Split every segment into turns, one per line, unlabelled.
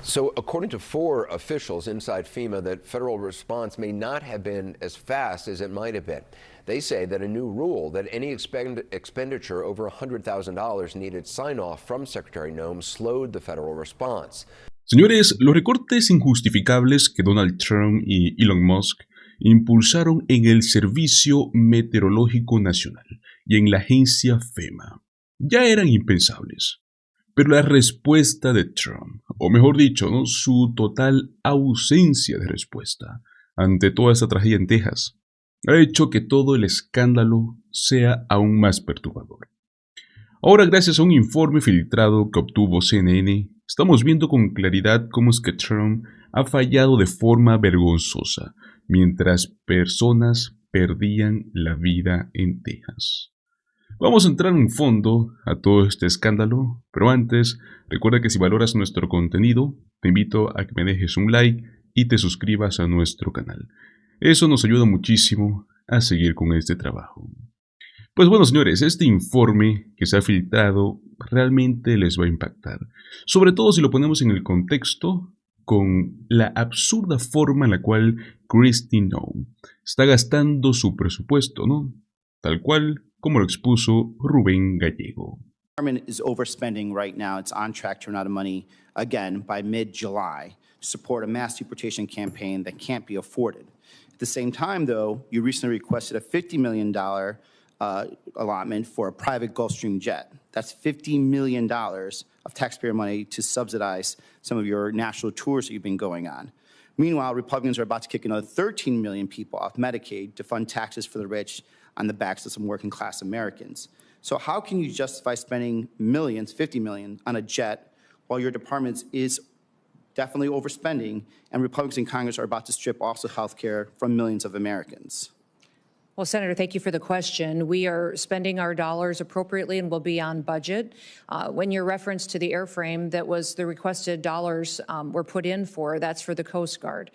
So, according to 4 officials inside FEMA, that federal response may not have been as fast as it might have been. They say that a new rule that any expenditure over $100,000 needed sign-off from Secretary Noem slowed the federal response.
Señores, los recortes injustificables que Donald Trump y Elon Musk impulsaron en el Servicio Meteorológico Nacional y en la agencia FEMA ya eran impensables. Pero la respuesta de Trump, o mejor dicho, ¿no?, su total ausencia de respuesta ante toda esta tragedia en Texas, ha hecho que todo el escándalo sea aún más perturbador. Ahora, gracias a un informe filtrado que obtuvo CNN, estamos viendo con claridad cómo es que Trump ha fallado de forma vergonzosa mientras personas perdían la vida en Texas. Vamos a entrar en fondo a todo este escándalo, pero antes, recuerda que si valoras nuestro contenido, te invito a que me dejes un like y te suscribas a nuestro canal. Eso nos ayuda muchísimo a seguir con este trabajo. Pues bueno, señores, este informe que se ha filtrado realmente les va a impactar, sobre todo si lo ponemos en el contexto con la absurda forma en la cual Noem está gastando su presupuesto, ¿no? Tal cual como lo expuso Rubén Gallego.
The government is overspending right now. It's on track to run out of money again by mid-July to support a mass deportation campaign that can't be afforded. At the same time, though, you recently requested a $50 million allotment for a private Gulfstream jet. That's $50 million of taxpayer money to subsidize some of your national tours that you've been going on. Meanwhile, Republicans are about to kick another 13 million people off Medicaid to fund taxes for the rich on the backs of some working class Americans. So how can you justify spending millions, 50 million, on a jet while your department is definitely overspending and Republicans in Congress are about to strip also health care from millions of Americans?
Well, Senator, thank you for the question. We are spending our dollars appropriately and will be on budget. When your reference to the airframe that was the requested dollars were put in for, that's for the Coast Guard.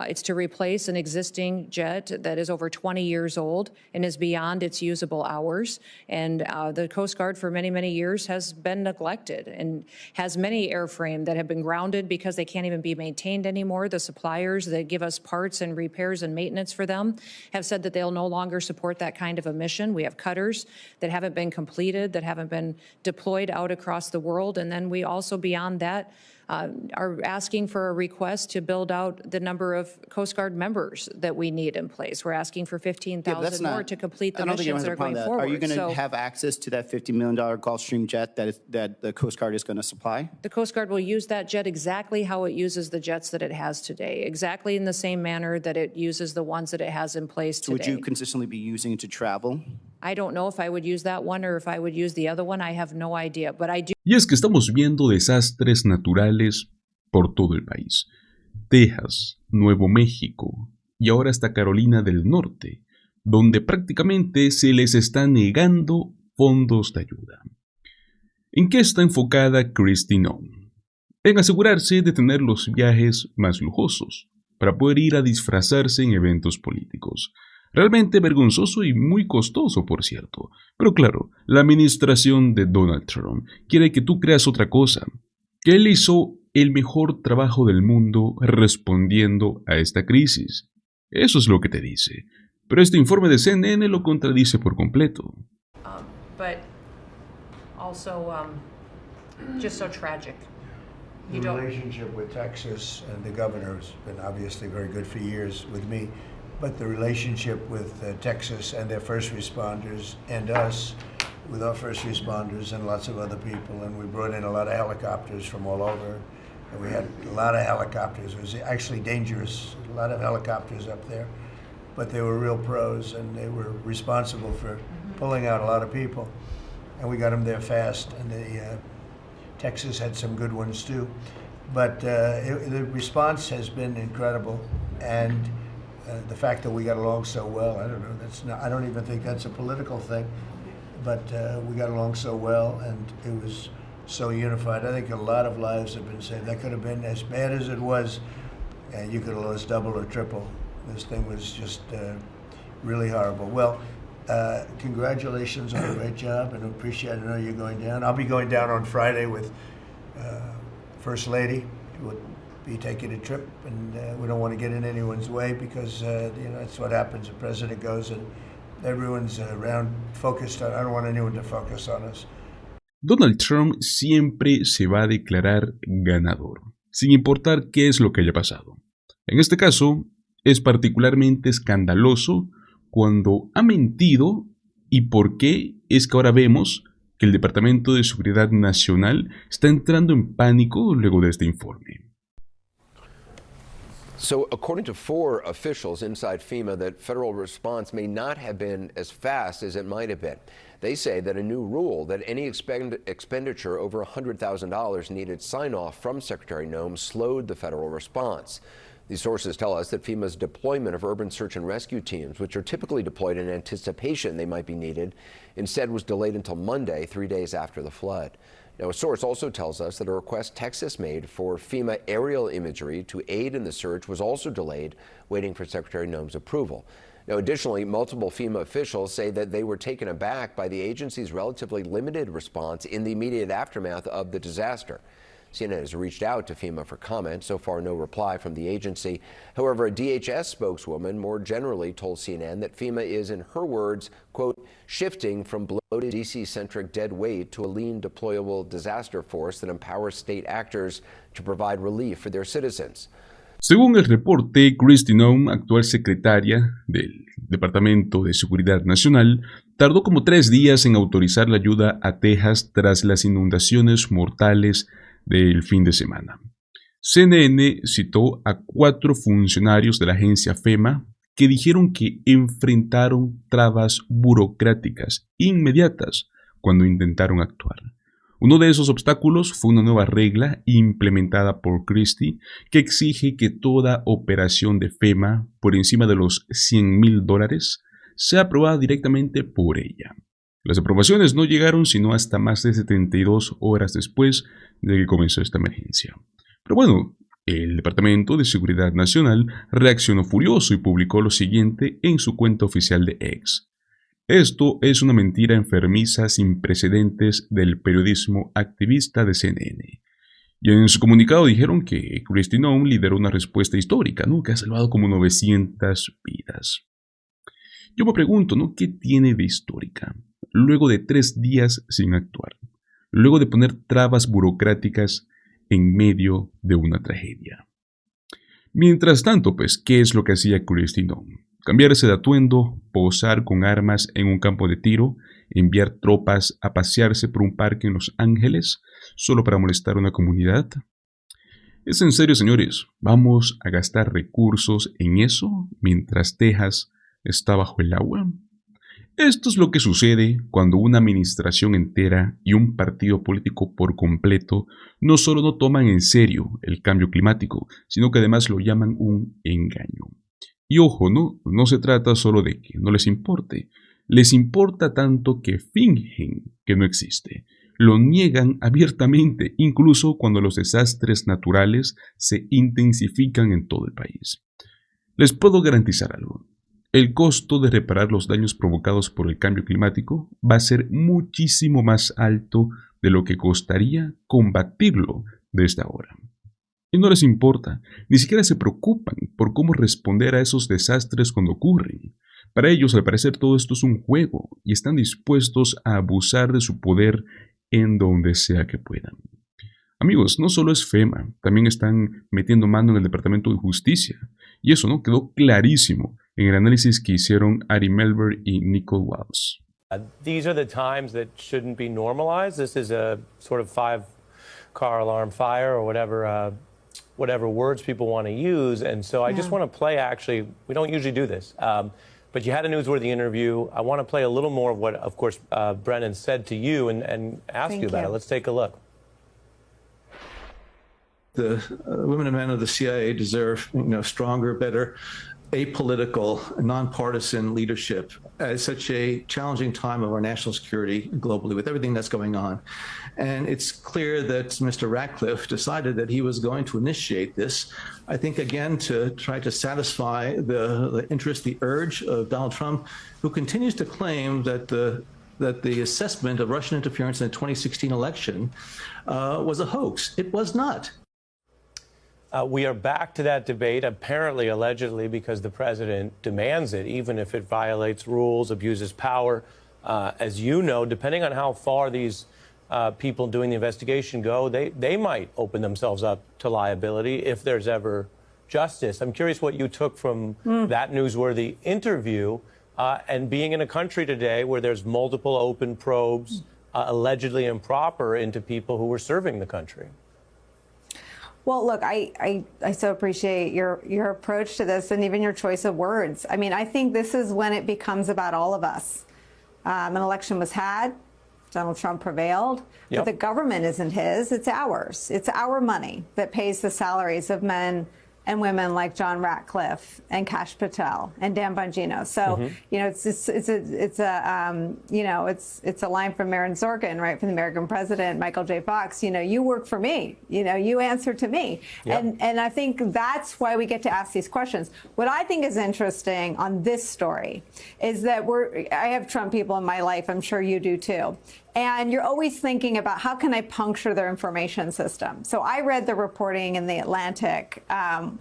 It's to replace an existing jet that is over 20 years old and is beyond its usable hours. And the Coast Guard for many, many years has been neglected and has many airframe that have been grounded because they can't even be maintained anymore. The suppliers that give us parts and repairs and maintenance for them have said that they'll no longer support that kind of a mission. We have cutters that haven't been completed, that haven't been deployed out across the world. And then we also, beyond that, are asking for a request to build out the number of Coast Guard members that we need in place. We're asking for 15,000 more to complete the missions that are going forward.
Are you going to have access to that $50 million Gulfstream jet that the Coast Guard is going to supply?
The Coast Guard will use that jet exactly how it uses the jets that it has today, exactly in the same manner that it uses the ones that it has in place today.
So would you consistently be using it to travel?
I don't know if I would use that one or if I would use the other one. I have no idea, but I do.
Y es que estamos viendo desastres naturales por todo el país. Texas, Nuevo México y ahora hasta Carolina del Norte, donde prácticamente se les está negando fondos de ayuda. ¿En qué está enfocada Noem? En asegurarse de tener los viajes más lujosos, para poder ir a disfrazarse en eventos políticos. Realmente vergonzoso y muy costoso, por cierto. Pero claro, la administración de Donald Trump quiere que tú creas otra cosa, que él hizo el mejor trabajo del mundo respondiendo a esta crisis. Eso es lo que te dice. Pero este informe de CNN lo contradice por completo.
But also just so tragic.
The relationship with Texas and the governor has been obviously very good for years with me. But the relationship with Texas and their first responders and us with our first responders and lots of other people, and we brought in a lot of helicopters from all over, and we had a lot of helicopters. It was actually dangerous, a lot of helicopters up there, but they were real pros, and they were responsible for pulling out a lot of people, and we got them there fast, and Texas had some good ones too. But the response has been incredible, and the fact that we got along so well, I don't know, I don't even think that's a political thing, but we got along so well and it was so unified. I think a lot of lives have been saved. That could have been as bad as it was, and you could have lost double or triple. This thing was just really horrible. Well, congratulations on a great job and appreciate it. I know you're going down. I'll be going down on Friday with First Lady we'll be taking a trip, and we don't want to get in anyone's way because that's what happens. The president goes and everyone's around focused on. I don't want anyone to focus on us.
Donald Trump siempre se va a declarar ganador, sin importar qué es lo que haya pasado. En este caso, es particularmente escandaloso cuando ha mentido y por qué es que ahora vemos que el Departamento de Seguridad Nacional está entrando en pánico luego de este informe.
So, according to 4 officials inside FEMA, that federal response may not have been as fast as it might have been. They say that a new rule that any expenditure over $100,000 needed sign-off from Secretary Noem slowed the federal response. These sources tell us that FEMA's deployment of urban search and rescue teams, which are typically deployed in anticipation they might be needed, instead was delayed until Monday, 3 days after the flood. Now, a source also tells us that a request Texas made for FEMA aerial imagery to aid in the search was also delayed, waiting for Secretary Noem's approval. Now, additionally, multiple FEMA officials say that they were taken aback by the agency's relatively limited response in the immediate aftermath of the disaster. CNN has reached out to FEMA for comment. So far, no reply from the agency. However, a DHS spokeswoman more generally told CNN that FEMA is, in her words, quote, shifting from bloated DC-centric dead weight to a lean deployable disaster force that empowers state actors to provide relief for their citizens.
Según el reporte, Kristi Noem, actual secretaria del Departamento de Seguridad Nacional, tardó como 3 días en autorizar la ayuda a Texas tras las inundaciones mortales del fin de semana. CNN citó a 4 funcionarios de la agencia FEMA que dijeron que enfrentaron trabas burocráticas inmediatas cuando intentaron actuar. Uno de esos obstáculos fue una nueva regla implementada por Kristi que exige que toda operación de FEMA por encima de los $100,000 sea aprobada directamente por ella. Las aprobaciones no llegaron sino hasta más de 72 horas después de que comenzó esta emergencia. Pero bueno, el Departamento de Seguridad Nacional reaccionó furioso y publicó lo siguiente en su cuenta oficial de X. Esto es una mentira enfermiza sin precedentes del periodismo activista de CNN. Y en su comunicado dijeron que Kristi Noem lideró una respuesta histórica, ¿no?, que ha salvado como 900 vidas. Yo me pregunto, ¿no?, ¿qué tiene de histórica? Luego de 3 días sin actuar, luego de poner trabas burocráticas en medio de una tragedia. Mientras tanto, pues, ¿qué es lo que hacía Kristi Noem? Cambiarse de atuendo, posar con armas en un campo de tiro, enviar tropas a pasearse por un parque en Los Ángeles, solo para molestar a una comunidad. ¿Es en serio, señores? ¿Vamos a gastar recursos en eso mientras Texas está bajo el agua? Esto es lo que sucede cuando una administración entera y un partido político por completo no solo no toman en serio el cambio climático, sino que además lo llaman un engaño. Y ojo, no se trata solo de que no les importe, les importa tanto que fingen que no existe. Lo niegan abiertamente, incluso cuando los desastres naturales se intensifican en todo el país. Les puedo garantizar algo. El costo de reparar los daños provocados por el cambio climático va a ser muchísimo más alto de lo que costaría combatirlo desde ahora. Y no les importa, ni siquiera se preocupan por cómo responder a esos desastres cuando ocurren. Para ellos, al parecer, todo esto es un juego y están dispuestos a abusar de su poder en donde sea que puedan. Amigos, no solo es FEMA, también están metiendo mano en el Departamento de Justicia. Y eso, ¿no?, quedó clarísimo en el análisis que hicieron Ari Melber y Nicole Walls.
These are the times that shouldn't be normalized. This is a sort of 5-car alarm fire or whatever words people want to use. And so I just want to play, actually, we don't usually do this, but you had a newsworthy interview. I want to play a little more of what, of course, Brennan said to you and ask you about it. Let's take a look.
The women and men of the CIA deserve, stronger, better, apolitical, nonpartisan leadership at such a challenging time of our national security globally with everything that's going on. And it's clear that Mr. Ratcliffe decided that he was going to initiate this, I think, again, to try to satisfy the interest, the urge of Donald Trump, who continues to claim that the assessment of Russian interference in the 2016 election was a hoax. It was not.
We are back to that debate, apparently, allegedly, because the president demands it, even if it violates rules, abuses power. As you know, depending on how far these people doing the investigation go, they might open themselves up to liability if there's ever justice. I'm curious what you took from that newsworthy interview and being in a country today where there's multiple open probes, allegedly improper, into people who were serving the country.
Well, look, I so appreciate your approach to this and even your choice of words. I mean, I think this is when it becomes about all of us. An election was had. Donald Trump prevailed, but the government isn't his, it's ours. It's our money that pays the salaries of men and women like John Ratcliffe and Kash Patel and Dan Bongino. So, you know, it's a line from Aaron Sorkin, right, from the American president, Michael J. Fox. You know, you work for me. You know, you answer to me. And I think that's why we get to ask these questions. What I think is interesting on this story is that I have Trump people in my life. I'm sure you do too. And you're always thinking about how can I puncture their information system. So I read the reporting in The Atlantic,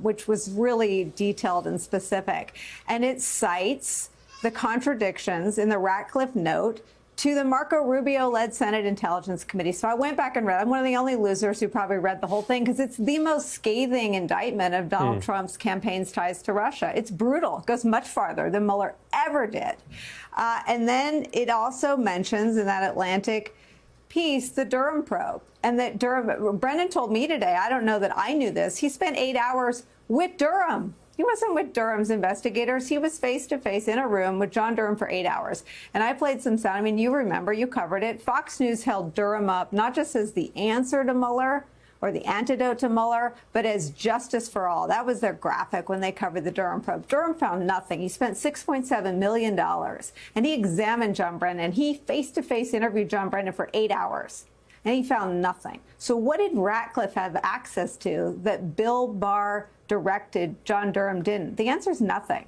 which was really detailed and specific. And it cites the contradictions in the Ratcliffe note to the Marco Rubio-led Senate Intelligence Committee. So I went back and read. I'm one of the only losers who probably read the whole thing because it's the most scathing indictment of Donald Trump's campaign's ties to Russia. It's brutal. It goes much farther than Mueller ever did. And then it also mentions in that Atlantic piece the Durham probe. And that Brennan told me today, I don't know that I knew this, he spent 8 hours with Durham. He wasn't with Durham's investigators. He was face-to-face in a room with John Durham for 8 hours. And I played some sound. I mean, you remember, you covered it. Fox News held Durham up not just as the answer to Mueller or the antidote to Mueller, but as justice for all. That was their graphic when they covered the Durham probe. Durham found nothing. He spent $6.7 million. And he examined John Brennan. He face-to-face interviewed John Brennan for 8 hours. And he found nothing. So what did Ratcliffe have access to that Bill Barr directed John Durham didn't? The answer is nothing.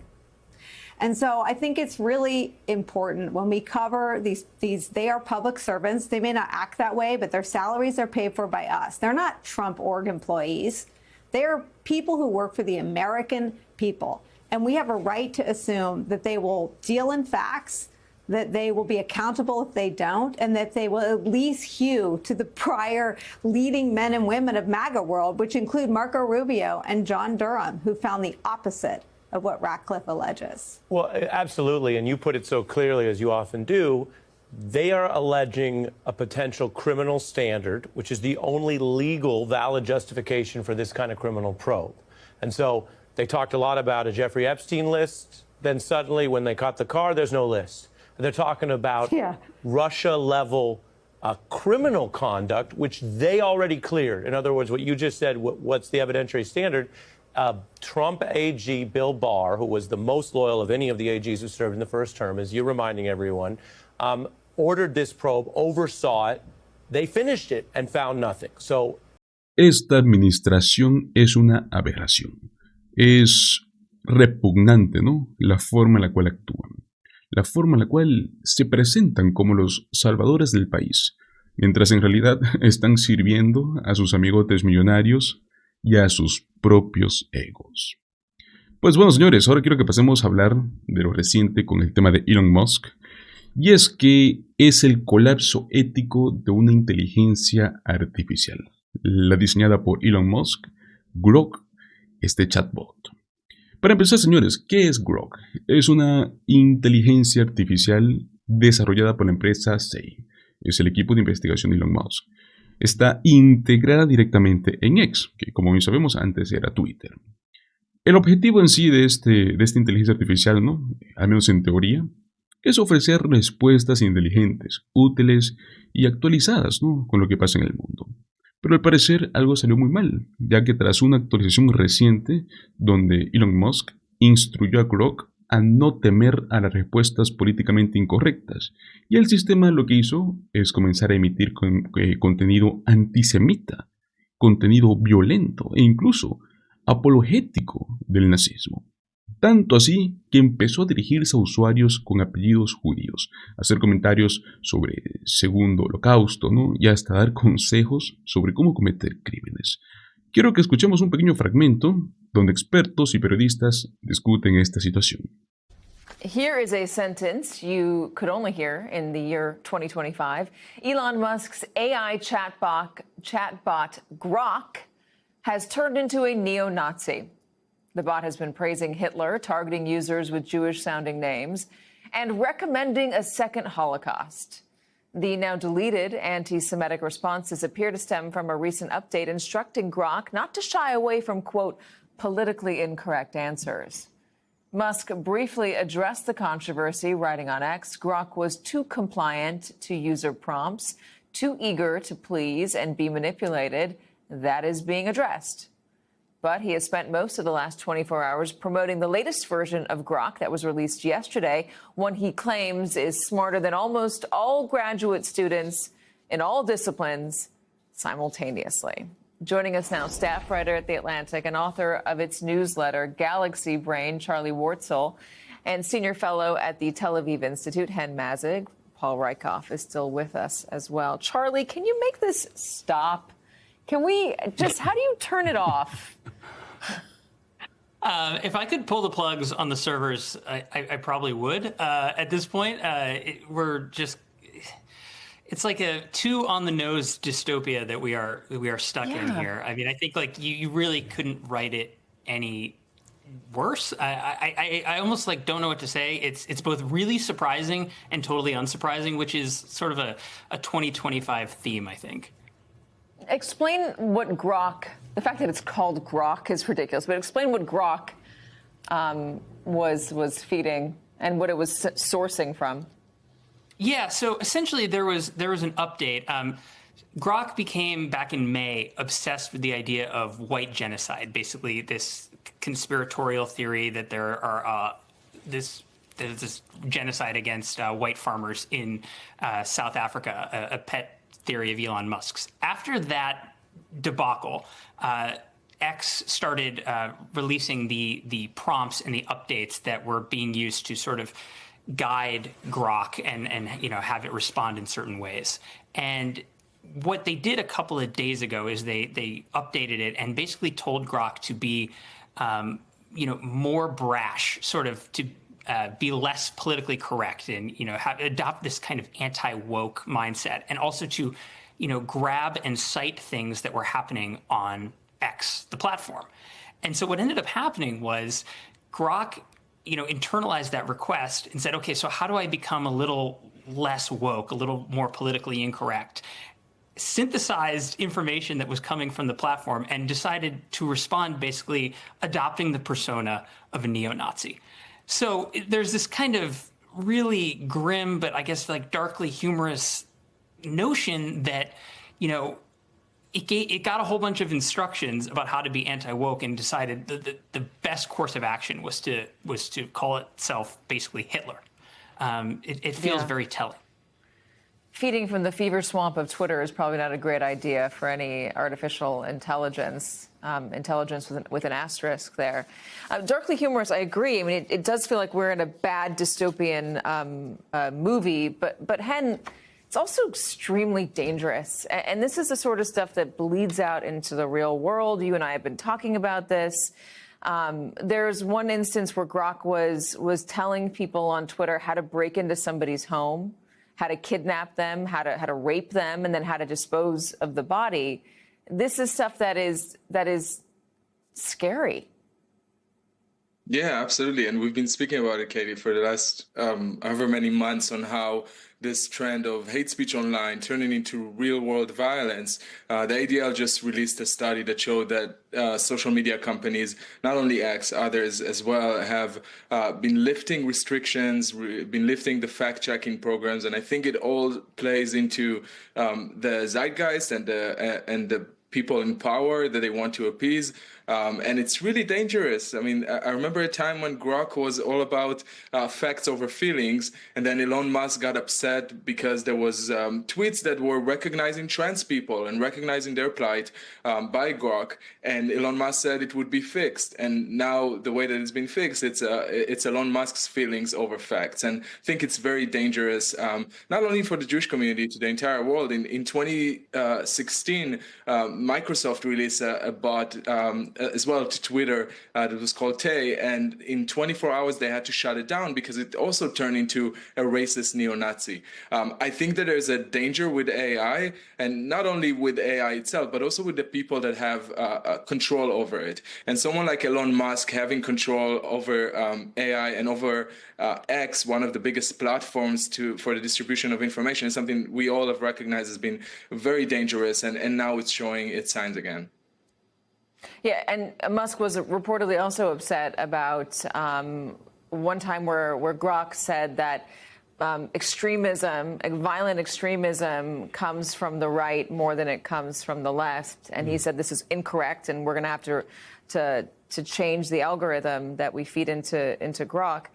And so I think it's really important when we cover these, they are public servants. They may not act that way, but their salaries are paid for by us. They're not Trump org employees. They're people who work for the American people. And we have a right to assume that they will deal in facts, that they will be accountable if they don't, and that they will at least hew to the prior leading men and women of MAGA world, which include Marco Rubio and John Durham, who found the opposite of what Ratcliffe alleges.
Well, absolutely. And you put it so clearly, as you often do. They are alleging a potential criminal standard, which is the only legal valid justification for this kind of criminal probe. And so they talked a lot about a Jeffrey Epstein list. Then suddenly, when they caught the car, there's no list. They're talking about Russia-level criminal conduct, which they already cleared. In other words, what you just said, what's the evidentiary standard? Trump AG Bill Barr, who was the most loyal of any of the AGs who served in the first term, as you're reminding everyone, ordered this probe, oversaw it. They finished it and found nothing. So,
esta administración es una aberración. Es repugnante, ¿no? La forma en la cual actúan. La forma en la cual se presentan como los salvadores del país, mientras en realidad están sirviendo a sus amigotes millonarios y a sus propios egos. Pues bueno, señores, ahora quiero que pasemos a hablar de lo reciente con el tema de Elon Musk, y es que es el colapso ético de una inteligencia artificial, la diseñada por Elon Musk, Grok, este chatbot. Para empezar, señores, ¿qué es Grok? Es una inteligencia artificial desarrollada por la empresa SEI. Es el equipo de investigación de Elon Musk. Está integrada directamente en X, que como bien sabemos antes era Twitter. El objetivo en sí de esta inteligencia artificial, ¿no? Al menos en teoría, es ofrecer respuestas inteligentes, útiles y actualizadas, ¿no? Con lo que pasa en el mundo. Pero al parecer algo salió muy mal, ya que tras una actualización reciente donde Elon Musk instruyó a Grok a no temer a las respuestas políticamente incorrectas, y el sistema lo que hizo es comenzar a emitir contenido antisemita, contenido violento e incluso apologético del nazismo. Tanto así que empezó a dirigirse a usuarios con apellidos judíos, a hacer comentarios sobre segundo holocausto, ¿no? Y hasta dar consejos sobre cómo cometer crímenes. Quiero que escuchemos un pequeño fragmento donde expertos y periodistas discuten esta situación.
Here is a sentence you could only hear in the year 2025. Elon Musk's AI chatbot Grok has turned into a neo-Nazi. The bot has been praising Hitler, targeting users with Jewish-sounding names, and recommending a second Holocaust. The now deleted anti-Semitic responses appear to stem from a recent update instructing Grok not to shy away from, quote, politically incorrect answers. Musk briefly addressed the controversy, writing on X, Grok was too compliant to user prompts, too eager to please and be manipulated. That is being addressed. But he has spent most of the last 24 hours promoting the latest version of Grok that was released yesterday, one he claims is smarter than almost all graduate students in all disciplines simultaneously. Joining us now, staff writer at The Atlantic and author of its newsletter, Galaxy Brain, Charlie Wartzel, and senior fellow at the Tel Aviv Institute, Hen Mazig. Paul Rykoff is still with us as well. Charlie, can you make this stop? Can we just, how do you turn it off?
If I could pull the plugs on the servers, I probably would. At this point, it's like a too on the nose dystopia that we are stuck in here. I mean, I think like you really couldn't write it any worse. I almost like don't know what to say. It's both really surprising and totally unsurprising, which is sort of a 2025 theme, I think.
Explain what Grok, the fact that it's called Grok is ridiculous, but explain what Grok was feeding and what it was sourcing from.
Yeah, so essentially there was an update. Grok became, back in May, obsessed with the idea of white genocide, basically this conspiratorial theory that there are there's this genocide against white farmers in South Africa, a pet theory of Elon Musk's. After that debacle, X started releasing the prompts and the updates that were being used to sort of guide Grok and have it respond in certain ways. And what they did a couple of days ago is they updated it and basically told Grok to be more brash, sort of to be less politically correct and adopt this kind of anti-woke mindset, and also to grab and cite things that were happening on X, the platform. And so what ended up happening was Grok internalized that request and said, okay, so how do I become a little less woke, a little more politically incorrect? Synthesized information that was coming from the platform and decided to respond, basically adopting the persona of a neo-Nazi. So there's this kind of really grim, but I guess like darkly humorous notion that, it got a whole bunch of instructions about how to be anti-woke and decided that the best course of action was to call itself basically Hitler. It feels very telling.
Feeding from the fever swamp of Twitter is probably not a great idea for any artificial intelligence, intelligence with an asterisk there. Darkly humorous, I agree. I mean, it does feel like we're in a bad dystopian movie, but Hen, it's also extremely dangerous. And this is the sort of stuff that bleeds out into the real world. You and I have been talking about this. There's one instance where Grok was telling people on Twitter how to break into somebody's home, how to kidnap them, how to rape them, and then how to dispose of the body. This is stuff that is scary.
Yeah, absolutely. And we've been speaking about it, Katie, for the last however many months on how this trend of hate speech online turning into real-world violence. The ADL just released a study that showed that social media companies, not only X, others as well, have been lifting restrictions, been lifting the fact-checking programs, and I think it all plays into the zeitgeist and the people in power that they want to appease. And it's really dangerous. I mean, I remember a time when Grok was all about facts over feelings, and then Elon Musk got upset because there was tweets that were recognizing trans people and recognizing their plight by Grok, and Elon Musk said it would be fixed. And now the way that it's been fixed, it's Elon Musk's feelings over facts. And I think it's very dangerous, not only for the Jewish community, to the entire world. In 2016, Microsoft released a bot as well to Twitter that was called Tay, and in 24 hours they had to shut it down because it also turned into a racist neo-Nazi. I think that there's a danger with AI, and not only with AI itself, but also with the people that have control over it. And someone like Elon Musk having control over AI and over X, one of the biggest platforms for the distribution of information, is something we all have recognized as being very dangerous, and now it's showing its signs again.
Yeah, and Musk was reportedly also upset about one time where Grok said that extremism, violent extremism, comes from the right more than it comes from the left, and he said this is incorrect, and we're going to have to change the algorithm that we feed into Grok.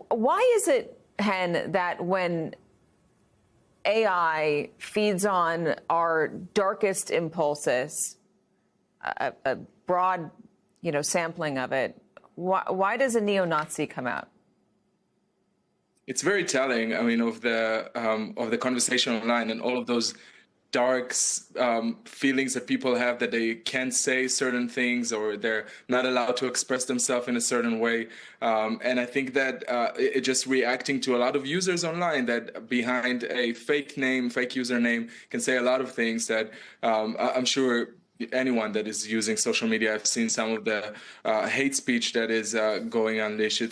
Why is it, Hen, that when AI feeds on our darkest impulses, a broad, sampling of it, why does a neo-Nazi come out?
It's very telling. I mean, of the conversation online and all of those dark feelings that people have that they can't say certain things or they're not allowed to express themselves in a certain way. And I think that it's just reacting to a lot of users online that behind a fake name, fake username can say a lot of things that I'm sure anyone that is using social media, I've seen some of the hate speech that is going unleashed.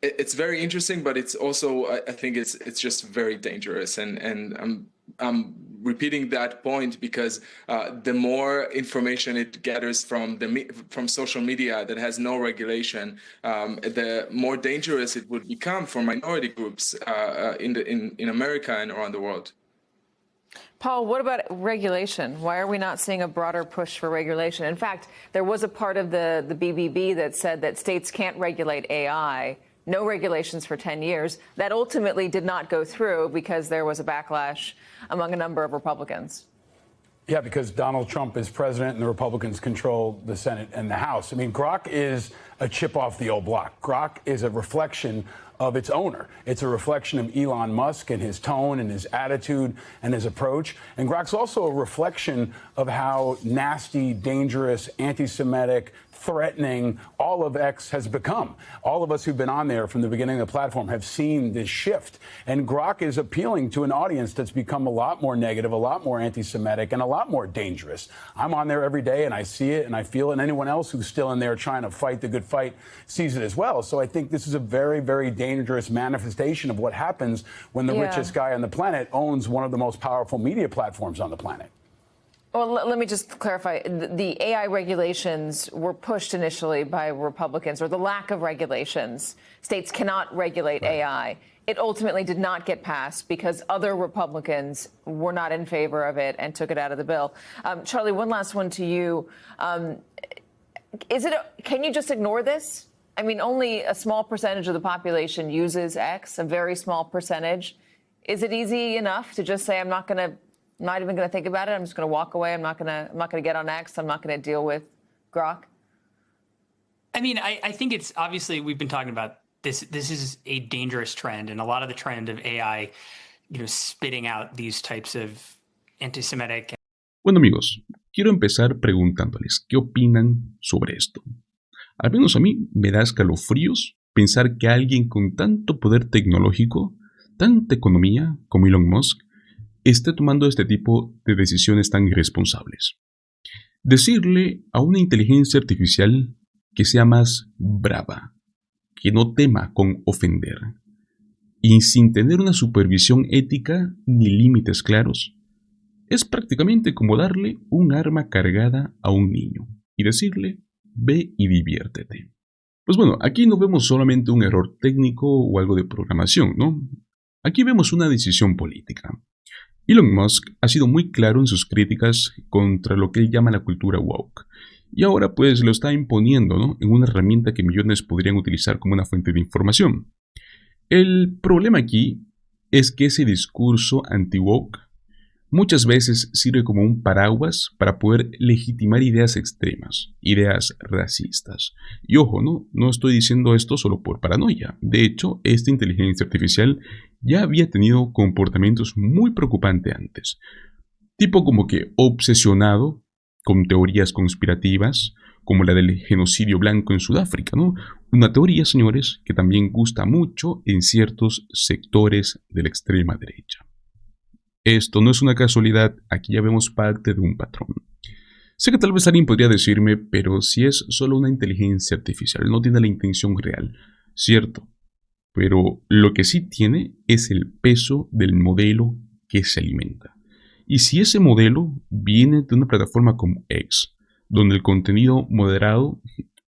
It's very interesting, but it's also, I think it's just very dangerous. And I'm repeating that point because the more information it gathers from social media that has no regulation, the more dangerous it would become for minority groups in America and around the world.
Paul, what about regulation? Why are we not seeing a broader push for regulation? In fact, there was a part of the BBB that said that states can't regulate AI. No regulations for 10 years. That ultimately did not go through because there was a backlash among a number of Republicans.
Yeah, because Donald Trump is president and the Republicans control the Senate and the House. I mean, Grok is a chip off the old block. Grok is a reflection of its owner. It's a reflection of Elon Musk and his tone and his attitude and his approach. And Grok's also a reflection of how nasty, dangerous, anti-Semitic, threatening all of X has become. All of us who've been on there from the beginning of the platform have seen this shift. And Grok is appealing to an audience that's become a lot more negative, a lot more anti-Semitic, and a lot more dangerous. I'm on there every day, and I see it, and I feel it, and anyone else who's still in there trying to fight the good fight sees it as well. So I think this is a very, very dangerous manifestation of what happens when the richest guy on the planet owns one of the most powerful media platforms on the planet.
Well, let me just clarify. The AI regulations were pushed initially by Republicans, or the lack of regulations. States cannot regulate AI. It ultimately did not get passed because other Republicans were not in favor of it and took it out of the bill. Charlie, one last one to you. Can you just ignore this? I mean, only a small percentage of the population uses X, a very small percentage. Is it easy enough to just say, I'm not even going to think about it. I'm just going to walk away. I'm not going to get on X. I'm not going to deal with Grok.
I mean, I think it's obviously we've been talking about this. This is a dangerous trend, and a lot of the trend of AI, spitting out these types of anti-Semitic.
Bueno, amigos, quiero empezar preguntándoles qué opinan sobre esto. Al menos a mí me da escalofríos pensar que alguien con tanto poder tecnológico, tanta economía como Elon Musk, esté tomando este tipo de decisiones tan irresponsables. Decirle a una inteligencia artificial que sea más brava, que no tema con ofender, y sin tener una supervisión ética ni límites claros, es prácticamente como darle un arma cargada a un niño y decirle, ve y diviértete. Pues bueno, aquí no vemos solamente un error técnico o algo de programación, ¿no? Aquí vemos una decisión política. Elon Musk ha sido muy claro en sus críticas contra lo que él llama la cultura woke, y ahora pues lo está imponiendo, ¿no?, en una herramienta que millones podrían utilizar como una fuente de información. El problema aquí es que ese discurso anti-woke muchas veces sirve como un paraguas para poder legitimar ideas extremas, ideas racistas. Y ojo, no estoy diciendo esto solo por paranoia. De hecho, esta inteligencia artificial ya había tenido comportamientos muy preocupantes antes. tipo como que obsesionado con teorías conspirativas, como la del genocidio blanco en Sudáfrica, ¿no? Una teoría, señores, que también gusta mucho en ciertos sectores de la extrema derecha. Esto no es una casualidad, aquí ya vemos parte de un patrón. Sé que tal vez alguien podría decirme, pero si es solo una inteligencia artificial, no tiene la intención real, cierto, pero lo que sí tiene es el peso del modelo que se alimenta. Y si ese modelo viene de una plataforma como X, donde el contenido moderado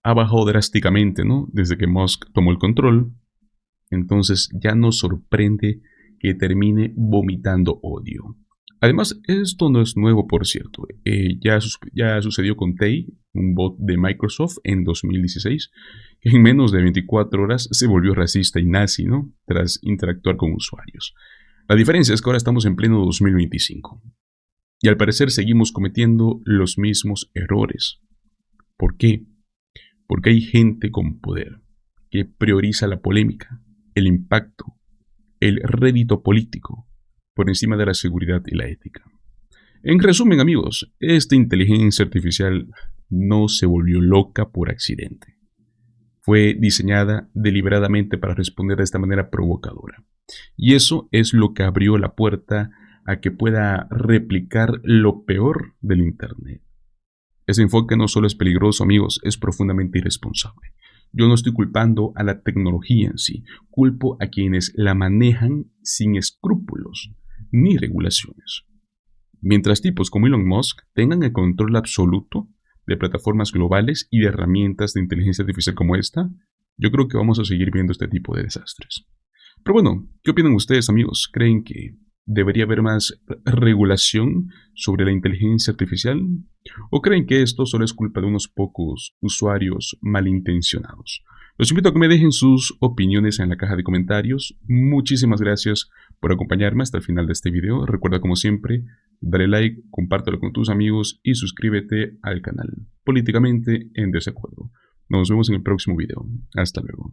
ha bajado drásticamente, ¿no? Desde que Musk tomó el control, entonces ya nos sorprende que termine vomitando odio. Además, esto no es nuevo, por cierto. Ya sucedió con Tay, un bot de Microsoft, en 2016, que en menos de 24 horas se volvió racista y nazi, ¿no? Tras interactuar con usuarios. La diferencia es que ahora estamos en pleno 2025. Y al parecer seguimos cometiendo los mismos errores. ¿Por qué? Porque hay gente con poder que prioriza la polémica, el impacto, el rédito político, por encima de la seguridad y la ética. En resumen, amigos, esta inteligencia artificial no se volvió loca por accidente. Fue diseñada deliberadamente para responder de esta manera provocadora. Y eso es lo que abrió la puerta a que pueda replicar lo peor del Internet. Ese enfoque no solo es peligroso, amigos, es profundamente irresponsable. Yo no estoy culpando a la tecnología en sí, culpo a quienes la manejan sin escrúpulos ni regulaciones. Mientras tipos como Elon Musk tengan el control absoluto de plataformas globales y de herramientas de inteligencia artificial como esta, yo creo que vamos a seguir viendo este tipo de desastres. Pero bueno, ¿qué opinan ustedes, amigos? ¿Creen que debería haber más regulación sobre la inteligencia artificial? ¿O creen que esto solo es culpa de unos pocos usuarios malintencionados? Los invito a que me dejen sus opiniones en la caja de comentarios. Muchísimas gracias por acompañarme hasta el final de este video. Recuerda, como siempre, dale like, compártelo con tus amigos y suscríbete al canal Políticamente en Desacuerdo. Nos vemos en el próximo video. Hasta luego.